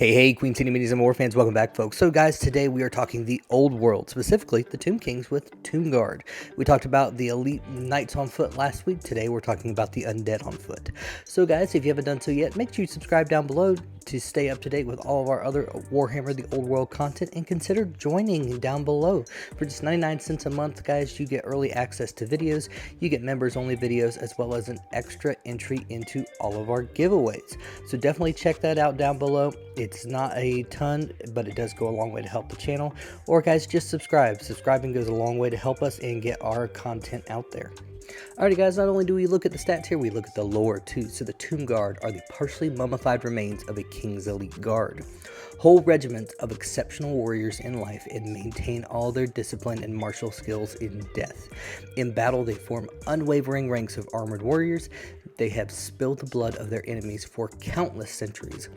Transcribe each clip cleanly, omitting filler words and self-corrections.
Hey, Queen City Minis and more fans, welcome back, folks. So, guys, today we are talking the old world, specifically the Tomb Kings with Tomb Guard. We talked about the elite knights on foot last week. Today we're talking about the undead on foot. So, guys, if you haven't done so yet, make sure you subscribe down below to stay up to date with all of our other Warhammer the Old World content, and consider joining down below. For just 99 cents a month, guys, you get early access to videos, you get members only videos, as well as an extra entry into all of our giveaways. So definitely check that out down below. It's not a ton, but it does go a long way to help the channel. Or guys, just subscribe. Subscribing goes a long way to help us and get our content out there. Alrighty guys, not only do we look at the stats here, we look at the lore too. So the Tomb Guard are the partially mummified remains of a king's elite guard. Whole regiments of exceptional warriors in life and maintain all their discipline and martial skills in death. In battle, they form unwavering ranks of armored warriors. They have spilled the blood of their enemies for countless centuries,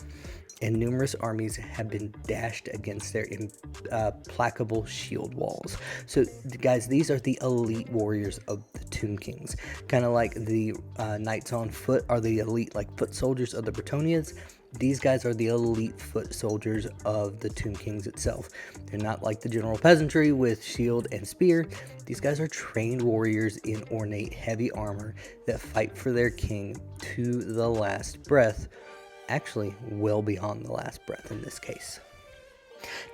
and numerous armies have been dashed against their implacable shield walls. So, guys, these are the elite warriors of the Tomb Kings. Kind of like the knights on foot are the elite, like, foot soldiers of the Bretonians. These guys are the elite foot soldiers of the Tomb Kings itself. They're not like the general peasantry with shield and spear. These guys are trained warriors in ornate heavy armor that fight for their king to the last breath. Actually, well beyond the last breath in this case.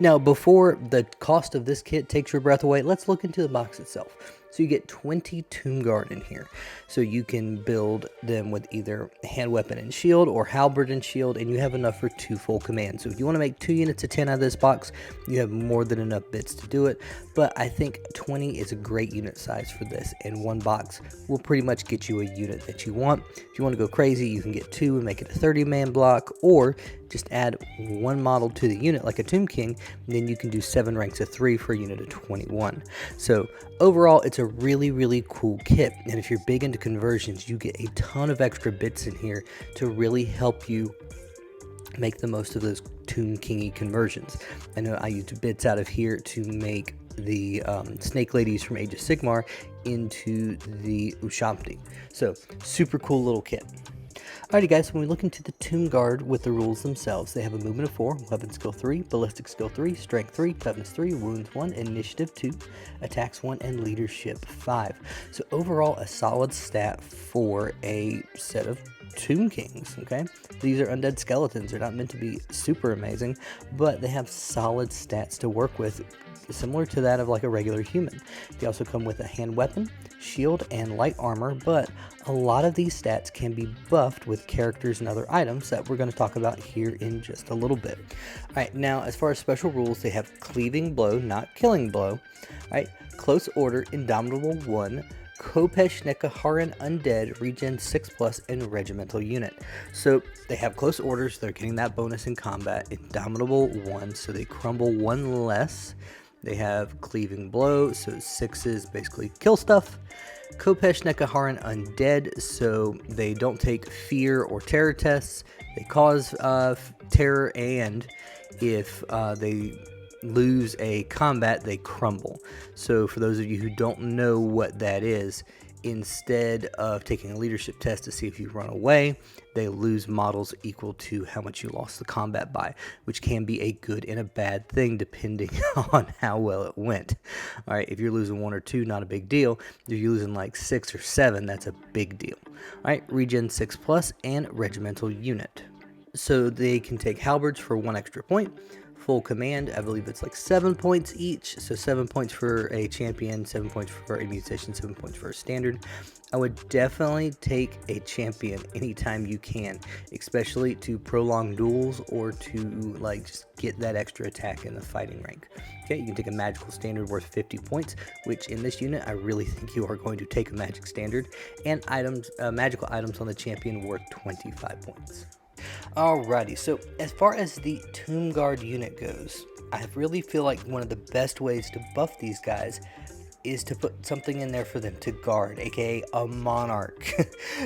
Now, before the cost of this kit takes your breath away, let's look into the box itself. So you get 20 Tomb Guard in here. So you can build them with either hand weapon and shield or halberd and shield, and you have enough for 2 full commands. So if you want to make 2 units of 10 out of this box, you have more than enough bits to do it. But I think 20 is a great unit size for this, and 1 box will pretty much get you a unit that you want. If you want to go crazy, you can get 2 and make it a 30-man block, or just add 1 model to the unit like a Tomb King, and then you can do 7 ranks of 3 for a unit of 21. So overall, it's a really cool kit, and if you're big into conversions, you get a ton of extra bits in here to really help you make the most of those Tomb Kingy conversions. I know I used bits out of here to make the snake ladies from Age of Sigmar into the Ushabti. So super cool little kit. Alrighty guys, when we look into the Tomb Guard with the rules themselves, they have a movement of 4, weapon skill 3, ballistic skill 3, strength 3, toughness 3, wounds 1, initiative 2, attacks 1, and leadership 5. So overall, a solid stat for a set of Tomb Kings, okay? These are undead skeletons. They're not meant to be super amazing, but they have solid stats to work with, similar to that of like a regular human. They also come with a hand weapon, shield, and light armor, but a lot of these stats can be buffed with characters and other items that we're going to talk about here in just a little bit. Alright, now as far as special rules, they have cleaving blow, not killing blow. Alright, close order, indomitable 1, Kopesh Nekaharan Undead, regen 6+, and regimental unit. So they have close orders, they're getting that bonus in combat. Indomitable 1, so they crumble 1 less. They have cleaving blow, so 6s basically kill stuff. Kopesh Nekaharan Undead, so they don't take fear or terror tests. They cause terror, and if they lose a combat, they crumble. So for those of you who don't know what that is, instead of taking a leadership test to see if you run away, they lose models equal to how much you lost the combat by, which can be a good and a bad thing depending on how well it went. All right, if you're losing 1 or 2, not a big deal. If you're losing like 6 or 7, that's a big deal. All right, regen 6+, and regimental unit. So they can take halberds for 1 extra point. Full command, I believe it's like 7 points each, so 7 points for a champion, 7 points for a musician, 7 points for a standard. I would definitely take a champion anytime you can, especially to prolong duels or to like just get that extra attack in the fighting rank. Okay, you can take a magical standard worth 50 points, which in this unit I really think you are going to take a magic standard, and items, magical items on the champion worth 25 points. Alrighty, so as far as the Tomb Guard unit goes, I really feel like one of the best ways to buff these guys is to put something in there for them to guard, aka a monarch.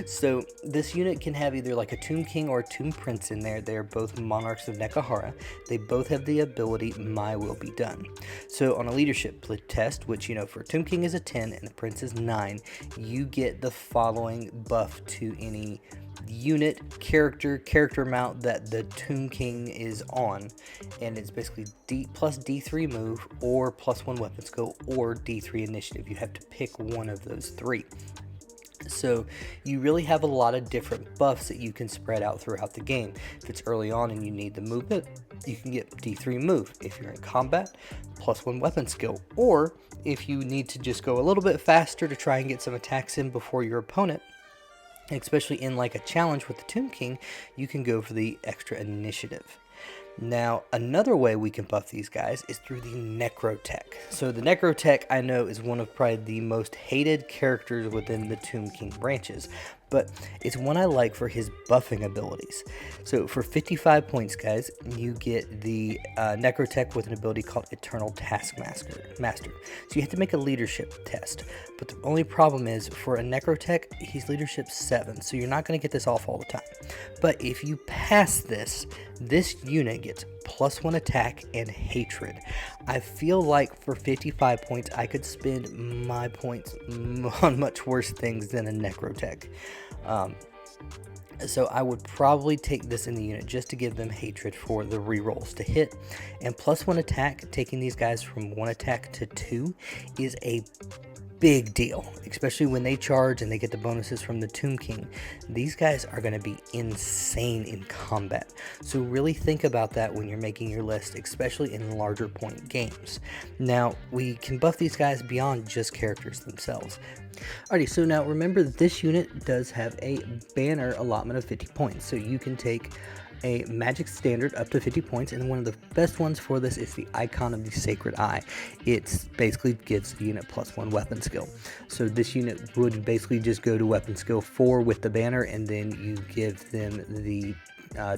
So this unit can have either like a Tomb King or a Tomb Prince in there. They're both monarchs of Nekahara. They both have the ability My Will Be Done. So on a leadership test, which, you know, for Tomb King is a 10 and the Prince is 9, you get the following buff to any unit character mount that the Tomb King is on, and it's basically D plus D3 move or plus 1 weapon skill or D3 initiative. You have to pick one of those three. So you really have a lot of different buffs that you can spread out throughout the game. If it's early on and you need the movement, you can get D3 move. If you're in combat, plus 1 weapon skill. Or if you need to just go a little bit faster to try and get some attacks in before your opponent, especially in like a challenge with the Tomb King, you can go for the extra initiative. Now, another way we can buff these guys is through the Necrotech. So the Necrotech, I know, is one of probably the most hated characters within the Tomb King branches, but it's one I like for his buffing abilities. So for 55 points, guys, you get the Necrotech with an ability called Eternal Taskmaster. So you have to make a leadership test, but the only problem is for a Necrotech, he's leadership 7, so you're not going to get this off all the time. But if you pass this unit gets plus 1 attack and hatred. I feel like for 55 points, I could spend my points on much worse things than a Necrotech. So I would probably take this in the unit just to give them hatred for the rerolls to hit. And plus 1 attack, taking these guys from 1 attack to 2 is a big deal, especially when they charge and they get the bonuses from the Tomb King. These guys are going to be insane in combat, so really think about that when you're making your list, especially in larger point games. Now, we can buff these guys beyond just characters themselves. Alrighty, so now remember that this unit does have a banner allotment of 50 points, so you can take a magic standard up to 50 points, and one of the best ones for this is the Icon of the Sacred Eye. It basically gives the unit plus 1 weapon skill. So this unit would basically just go to weapon skill 4 with the banner, and then you give them the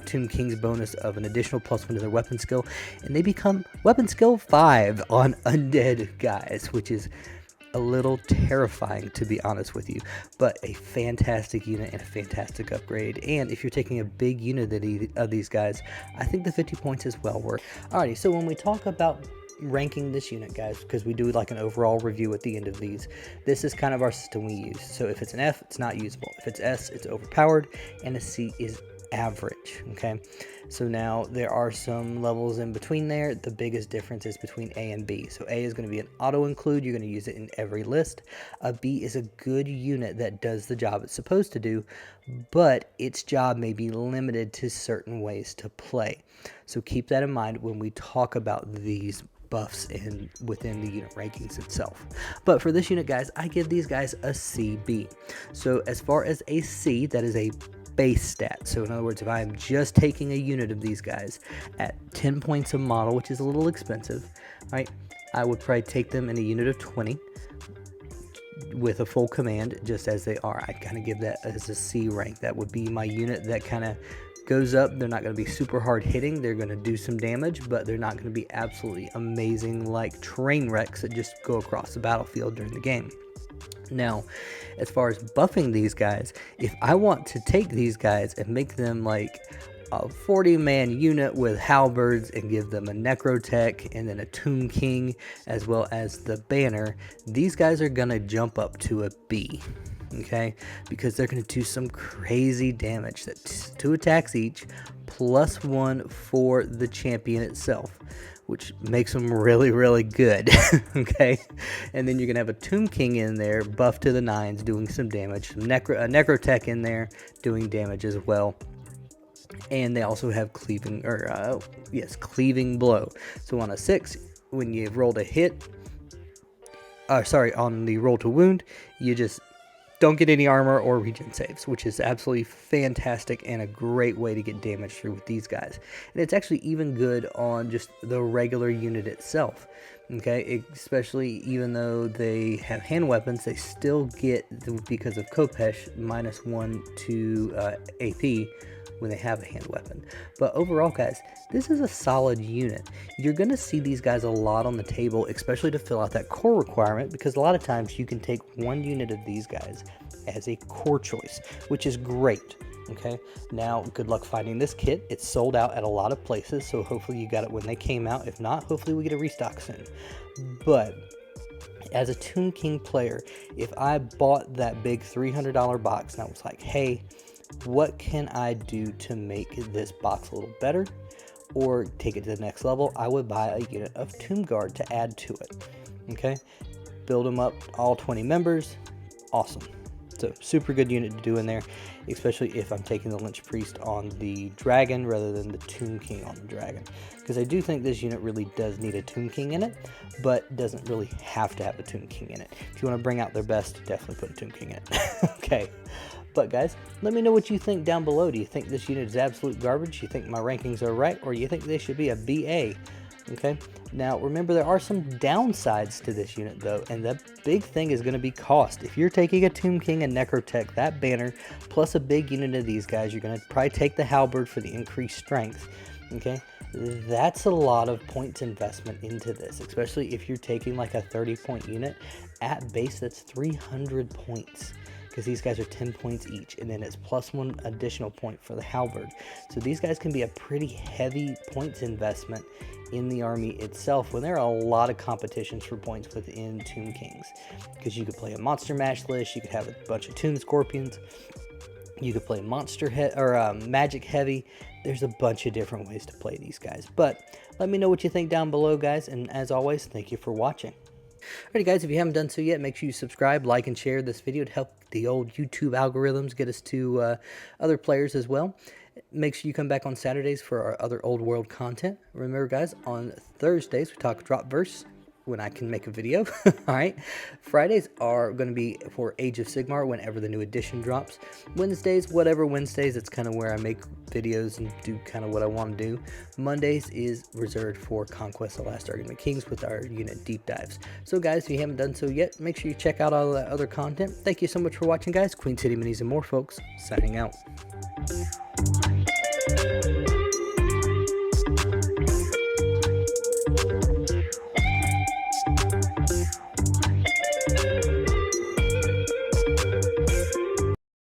Tomb King's bonus of an additional plus 1 to their weapon skill, and they become weapon skill 5 on undead guys, which is a little terrifying, to be honest with you, but a fantastic unit and a fantastic upgrade. And if you're taking a big unit of these guys, I think the 50 points is well worth. Alrighty, so when we talk about ranking this unit, guys, because we do like an overall review at the end of these, this is kind of our system we use. So if it's an F, it's not usable. If it's S, it's overpowered, and a C is average. Okay, so now there are some levels in between there. The biggest difference is between A and B. So A is going to be an auto include, you're going to use it in every list. A B is a good unit that does the job it's supposed to do, but its job may be limited to certain ways to play. So keep that in mind when we talk about these buffs within the unit rankings itself. But for this unit, guys, I give these guys a CB. So as far as a C, that is a base stat. So in other words, if I am just taking a unit of these guys at 10 points a model, which is a little expensive, right, I would probably take them in a unit of 20 with a full command just as they are. I kind of give that as a C rank. That would be my unit that kind of goes up. They're not going to be super hard hitting. They're going to do some damage, but they're not going to be absolutely amazing like train wrecks that just go across the battlefield during the game. Now, as far as buffing these guys, if I want to take these guys and make them like a 40-man unit with halberds and give them a Necrotech and then a Tomb King as well as the banner, these guys are going to jump up to a B. Okay, because they're going to do some crazy damage. That's 2 attacks each, plus 1 for the champion itself, which makes them really, really good. Okay, and then you're going to have a Tomb King in there, buff to the 9s, doing some damage. Some a Necrotech in there, doing damage as well. And they also have cleaving blow. So on a 6, when you've rolled a hit, on the roll to wound, you just don't get any armor or regen saves, which is absolutely fantastic and a great way to get damage through with these guys. And it's actually even good on just the regular unit itself. Okay, especially even though they have hand weapons, they still get, because of Kopesh, -1 to AP when they have a hand weapon. But overall, guys, this is a solid unit. You're going to see these guys a lot on the table, especially to fill out that core requirement, because a lot of times you can take one unit of these guys as a core choice, which is great. Okay, now good luck finding this kit. It's sold out at a lot of places, so hopefully you got it when they came out. If not, hopefully we get a restock soon. But as a Tomb King player, if I bought that big $300 box and I was like, hey, what can I do to make this box a little better or take it to the next level? I would buy a unit of Tomb Guard to add to it. Okay, build them up, all 20 members, awesome. So super good unit to do in there, especially if I'm taking the Lynch Priest on the dragon rather than the Tomb King on the dragon, because I do think this unit really does need a Tomb King in it, but doesn't really have to have a Tomb King in it. If you want to bring out their best, definitely put a Tomb King in it. Okay, but guys, let me know what you think down below. Do you think this unit is absolute garbage? You think my rankings are right, or you think they should be a BA? Okay, now remember, there are some downsides to this unit though, and the big thing is going to be cost. If you're taking a Tomb King and Necrotech, that banner, plus a big unit of these guys, you're going to probably take the Halberd for the increased strength. Okay, that's a lot of points investment into this, especially if you're taking like a 30-point unit. At base, that's 300 points. Because these guys are 10 points each, and then it's +1 additional point for the Halberd. So these guys can be a pretty heavy points investment in the army itself, when there are a lot of competitions for points within Tomb Kings. Because you could play a Monster Mash list, you could have a bunch of Tomb Scorpions, you could play Magic Heavy. There's a bunch of different ways to play these guys. But let me know what you think down below, guys, and as always, thank you for watching. Alrighty guys, if you haven't done so yet, make sure you subscribe, like, and share this video to help the old YouTube algorithms get us to other players as well. Make sure you come back on Saturdays for our other old world content. Remember guys, on Thursdays we talk drop verse when I can make a video. Alright, Fridays are going to be for Age of Sigmar whenever the new edition drops. Wednesdays, whatever Wednesdays, it's kind of where I make videos and do kind of what I want to do. Mondays is reserved for Conquest of the Last Argument Kings with our unit deep dives. So guys, if you haven't done so yet, make sure you check out all that other content. Thank you so much for watching guys. Queen City Minis and more folks, signing out.